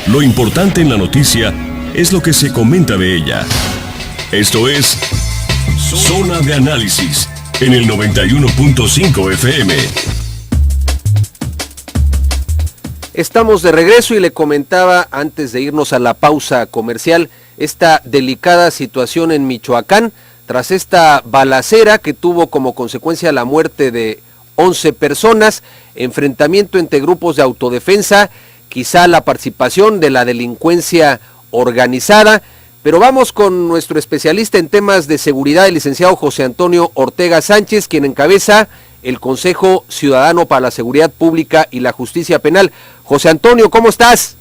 Lo importante en la noticia es lo que se comenta de ella. Esto es Zona de Análisis en el 91.5 FM. Estamos de regreso y le comentaba antes de irnos a la pausa comercial esta delicada situación en Michoacán tras esta balacera que tuvo como consecuencia la muerte de 11 personas, enfrentamiento entre grupos de autodefensa, quizá la participación de la delincuencia organizada, pero vamos con nuestro especialista en temas de seguridad, el licenciado José Antonio Ortega Sánchez, quien encabeza el Consejo Ciudadano para la Seguridad Pública y la Justicia Penal. José Antonio, ¿cómo estás?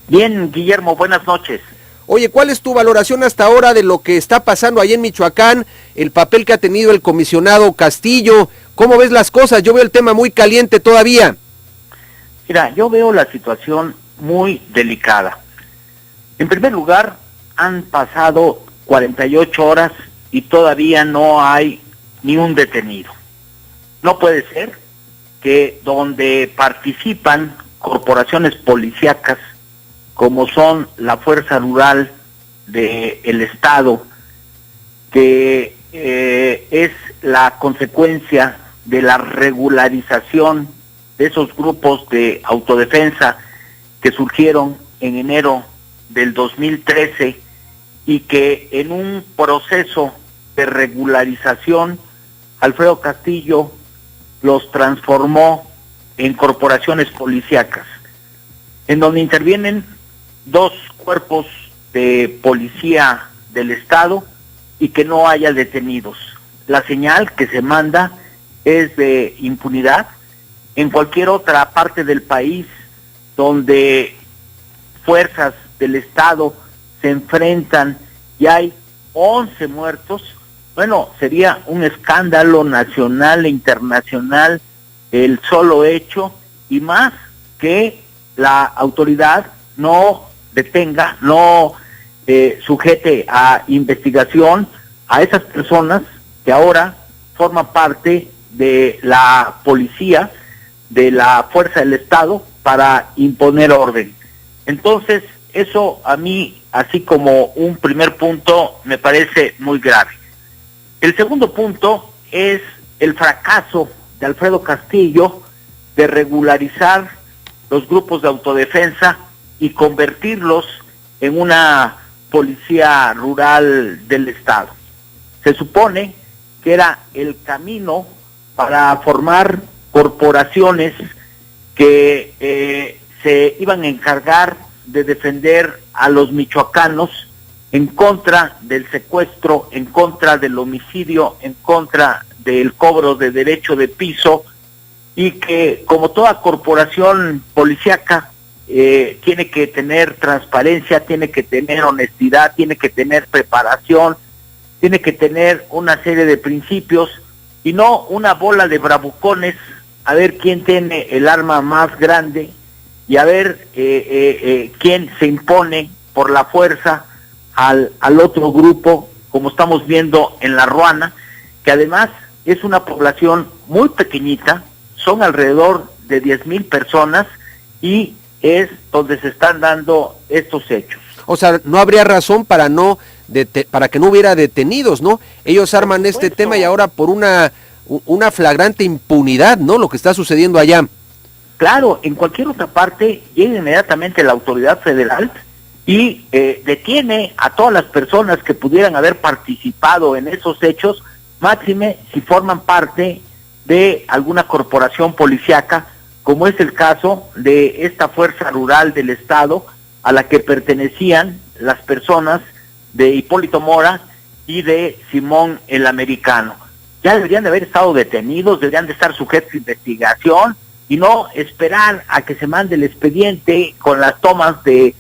Bien, Guillermo, buenas noches. Oye, ¿cuál es tu valoración hasta ahora de lo que está pasando ahí en Michoacán, el papel que ha tenido el comisionado Castillo? ¿Cómo ves las cosas? Yo veo el tema muy caliente todavía. Mira, yo veo la situación muy delicada. En primer lugar, han pasado 48 horas y todavía no hay ni un detenido. No puede ser que donde participan corporaciones policíacas, como son la Fuerza Rural del Estado, que es la consecuencia de la regularización de esos grupos de autodefensa que surgieron en enero del 2013 y que en un proceso de regularización Alfredo Castillo los transformó en corporaciones policíacas, en donde intervienen 2 cuerpos de policía del Estado y que no haya detenidos. La señal que se manda es de impunidad. En cualquier otra parte del país donde fuerzas del Estado se enfrentan y hay 11 muertos, bueno, sería un escándalo nacional e internacional el solo hecho, y más que la autoridad no detenga, no sujete a investigación a esas personas que ahora forman parte de la policía, de la fuerza del Estado, para imponer orden. Entonces, eso a mí, así como un primer punto, me parece muy grave. El segundo punto es el fracaso de Alfredo Castillo de regularizar los grupos de autodefensa y convertirlos en una policía rural del Estado. Se supone que era el camino para formar corporaciones que se iban a encargar de defender a los michoacanos en contra del secuestro, en contra del homicidio, en contra del cobro de derecho de piso, y que como toda corporación policíaca tiene que tener transparencia, tiene que tener honestidad, tiene que tener preparación, tiene que tener una serie de principios y no una bola de bravucones a ver quién tiene el arma más grande y a ver quién se impone por la fuerza al otro grupo, como estamos viendo en La Ruana, que además es una población muy pequeñita, son alrededor de 10,000 personas y es donde se están dando estos hechos. O sea, no habría razón para para que no hubiera detenidos, ¿no? Ellos arman este tema y ahora por una flagrante impunidad, ¿no? Lo que está sucediendo allá. Claro, en cualquier otra parte llega inmediatamente la autoridad federal y detiene a todas las personas que pudieran haber participado en esos hechos, máxime si forman parte de alguna corporación policíaca, como es el caso de esta Fuerza Rural del Estado, a la que pertenecían las personas de Hipólito Mora y de Simón el Americano. Ya deberían de haber estado detenidos, deberían de estar sujetos a investigación y no esperar a que se mande el expediente con las tomas de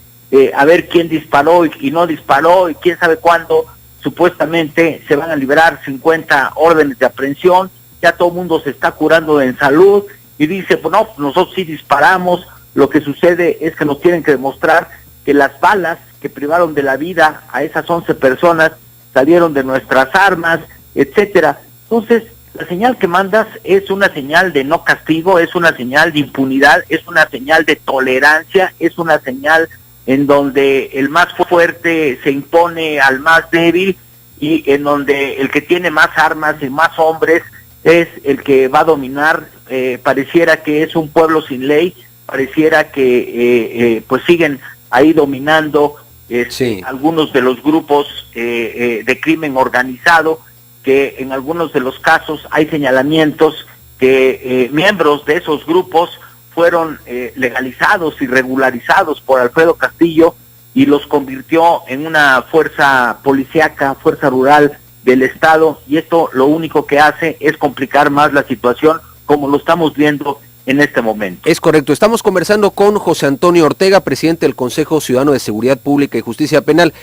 a ver quién disparó y no disparó y quién sabe cuándo supuestamente se van a liberar 50 órdenes de aprehensión. Ya todo el mundo se está curando en salud y dice, pues no, nosotros sí disparamos. Lo que sucede es que nos tienen que demostrar que las balas que privaron de la vida a esas 11 personas salieron de nuestras armas, etcétera. Entonces, la señal que mandas es una señal de no castigo, es una señal de impunidad, es una señal de tolerancia, es una señal en donde el más fuerte se impone al más débil y en donde el que tiene más armas y más hombres es el que va a dominar. Pareciera que es un pueblo sin ley, pareciera que pues siguen ahí dominando algunos de los grupos de crimen organizado, que en algunos de los casos hay señalamientos que miembros de esos grupos fueron legalizados y regularizados por Alfredo Castillo y los convirtió en una fuerza policíaca, fuerza rural del Estado, y esto lo único que hace es complicar más la situación, como lo estamos viendo en este momento. Es correcto, estamos conversando con José Antonio Ortega, presidente del Consejo Ciudadano de Seguridad Pública y Justicia Penal.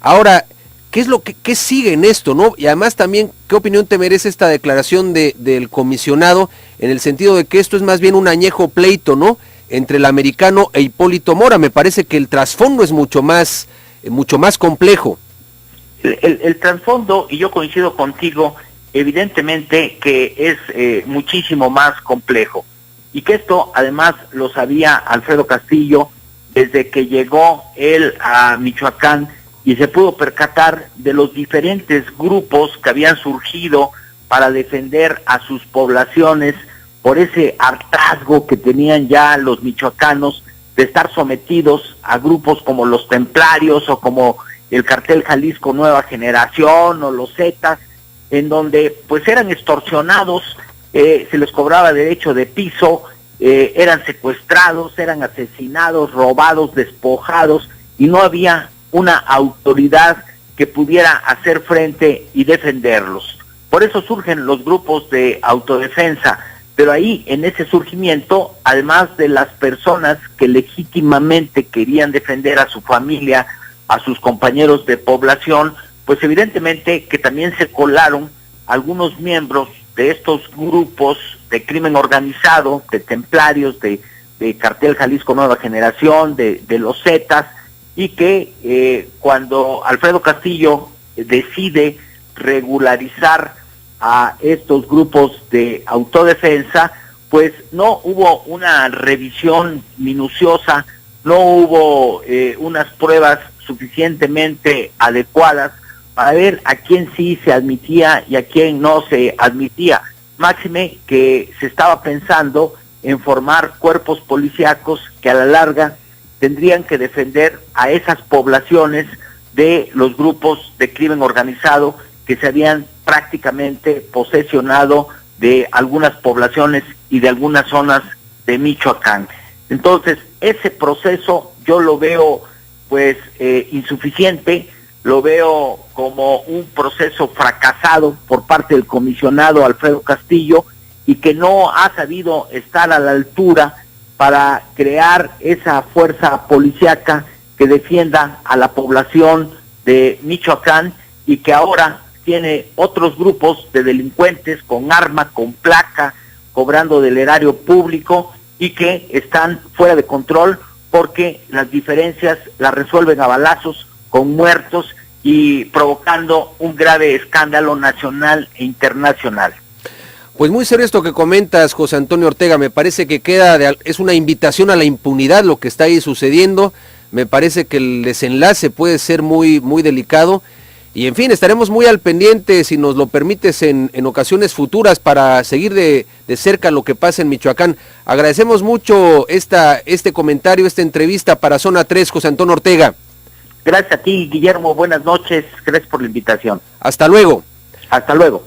Ahora, ¿qué sigue en esto, no? Y además también, ¿qué opinión te merece esta declaración del comisionado, en el sentido de que esto es más bien un añejo pleito, ¿no?, entre el americano e Hipólito Mora? Me parece que el trasfondo es mucho más complejo. El trasfondo, y yo coincido contigo, evidentemente que es muchísimo más complejo, y que esto además lo sabía Alfredo Castillo desde que llegó él a Michoacán y se pudo percatar de los diferentes grupos que habían surgido para defender a sus poblaciones por ese hartazgo que tenían ya los michoacanos de estar sometidos a grupos como los Templarios o como el Cartel Jalisco Nueva Generación o los Zetas, en donde pues eran extorsionados, se les cobraba derecho de piso, eran secuestrados, eran asesinados, robados, despojados, y no había una autoridad que pudiera hacer frente y defenderlos. Por eso surgen los grupos de autodefensa, pero ahí en ese surgimiento, además de las personas que legítimamente querían defender a su familia, a sus compañeros de población, pues evidentemente que también se colaron algunos miembros de estos grupos de crimen organizado, de Templarios, de Cartel Jalisco Nueva Generación, de los Zetas, y que cuando Alfredo Castillo decide regularizar a estos grupos de autodefensa, pues no hubo una revisión minuciosa, no hubo unas pruebas suficientemente adecuadas para ver a quién sí se admitía y a quién no se admitía. Máxime que se estaba pensando en formar cuerpos policíacos que a la larga tendrían que defender a esas poblaciones de los grupos de crimen organizado que se habían prácticamente posesionado de algunas poblaciones y de algunas zonas de Michoacán. Entonces, ese proceso yo lo veo pues insuficiente, lo veo como un proceso fracasado por parte del comisionado Alfredo Castillo, y que no ha sabido estar a la altura para crear esa fuerza policíaca que defienda a la población de Michoacán, y que ahora tiene otros grupos de delincuentes con arma, con placa, cobrando del erario público, y que están fuera de control porque las diferencias las resuelven a balazos, con muertos, y provocando un grave escándalo nacional e internacional. Pues muy serio esto que comentas, José Antonio Ortega. Me parece que es una invitación a la impunidad lo que está ahí sucediendo. Me parece que el desenlace puede ser muy, muy delicado. Y en fin, estaremos muy al pendiente, si nos lo permites, en ocasiones futuras, para seguir de cerca lo que pasa en Michoacán. Agradecemos mucho este comentario, esta entrevista para Zona 3, José Antonio Ortega. Gracias a ti, Guillermo. Buenas noches. Gracias por la invitación. Hasta luego. Hasta luego.